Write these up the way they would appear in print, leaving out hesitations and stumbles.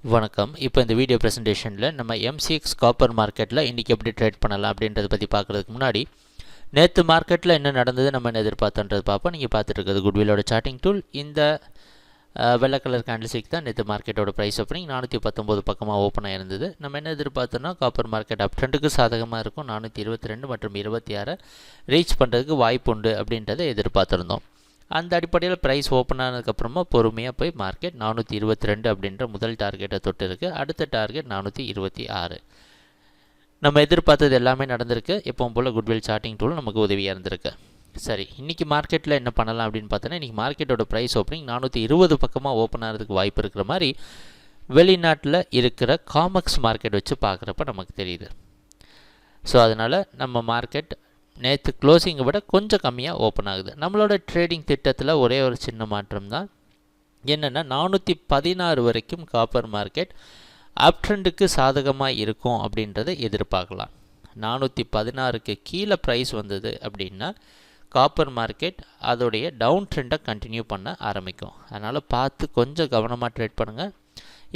வணக்கம். இப்போ இந்த வீடியோ ப்ரெசன்டேஷனில் நம்ம MCX காப்பர் மார்க்கெட்டில் இன்றைக்கி எப்படி ட்ரேட் பண்ணலாம் அப்படின்றத பற்றி பார்க்குறதுக்கு முன்னாடி நேற்று மார்க்கெட்டில் என்ன நடந்தது நம்ம என்ன எதிர்பார்த்தோன்றது பார்ப்போம். நீங்கள் பார்த்துட்டு இருக்கிறது குட்விலோட சார்ட்டிங் டூல். இந்த வெள்ளை கலர் கேண்டில்ஸ்டிக் தான் நேற்று மார்க்கெட்டோட ப்ரைஸ் ஓப்பனிங் 419 பக்கமாக ஓப்பன் ஆயிருந்தது. நம்ம என்ன எதிர்பார்த்தோன்னா காப்பர் மார்க்கெட் அப் ட்ரெண்டுக்கு சாதகமாக இருக்கும், 422 மற்றும் 26 ரீச் பண்ணுறதுக்கு வாய்ப்பு உண்டு அப்படின்றத எதிர்பார்த்துருந்தோம். அந்த அடிப்படையில் ப்ரைஸ் ஓப்பன் ஆனதுக்கப்புறமா பொறுமையாக போய் மார்க்கெட் 422 அப்படின்ற முதல் டார்கெட்டை தொட்டு இருக்குது. அடுத்த டார்கெட் 426. நம்ம எதிர்பார்த்தது எல்லாமே நடந்திருக்கு. எப்பவும் போல் குட்வில் சார்ட்டிங் டூல் நமக்கு உதவியாக இருந்திருக்கு. சரி, இன்றைக்கி மார்க்கெட்டில் என்ன பண்ணலாம் அப்படின்னு பார்த்தோன்னா, இன்றைக்கி மார்க்கெட்டோட ப்ரைஸ் ஓப்பனிங் 420 பக்கமாக ஓப்பன் ஆகிறதுக்கு வாய்ப்பு இருக்கிற மாதிரி வெளிநாட்டில் இருக்கிற காமெக்ஸ் மார்க்கெட் வச்சு பார்க்குறப்ப நமக்கு தெரியுது. ஸோ அதனால் நம்ம மார்க்கெட் நேற்று க்ளோசிங்கை விட கொஞ்சம் கம்மியாக ஓப்பன் ஆகுது. நம்மளோட ட்ரேடிங் திட்டத்தில் ஒரே ஒரு சின்ன மாற்றம் தான். என்னென்னா 416 வரைக்கும் காப்பர் மார்க்கெட் அப் ட்ரெண்டுக்கு சாதகமாக இருக்கும் அப்படின்றத எதிர்பார்க்கலாம். 416க்கு கீழே ப்ரைஸ் வந்தது அப்படின்னா காப்பர் மார்க்கெட் அதோடைய டவுன் ட்ரெண்டை கண்டினியூ பண்ண ஆரம்பிக்கும். அதனால் பார்த்து கொஞ்சம் கவனமாக ட்ரேட் பண்ணுங்கள்.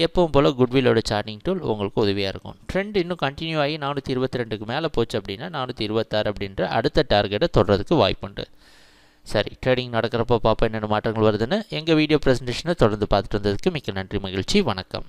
எப்பவும் போல் குட்விலோட சார்ட்டிங் டூல் உங்களுக்கு உதவியாக இருக்கும். ட்ரெண்ட் இன்னும் கண்டினியூ ஆகி 422க்கு மேலே போச்சு அப்படின்னா 426 அப்படின்ற அடுத்த டார்கெட்டை தொடர்றதுக்கு வாய்ப்புண்டு. சரி, ட்ரேடிங் நடக்கிறப்போ பார்ப்போம் என்னென்ன மாற்றங்கள் வருதுன்னு. எங்கள் வீடியோ ப்ரெசன்டேஷனை தொடர்ந்து பார்த்துட்டு வந்ததுக்கு மிக்க நன்றி, மகிழ்ச்சி, வணக்கம்.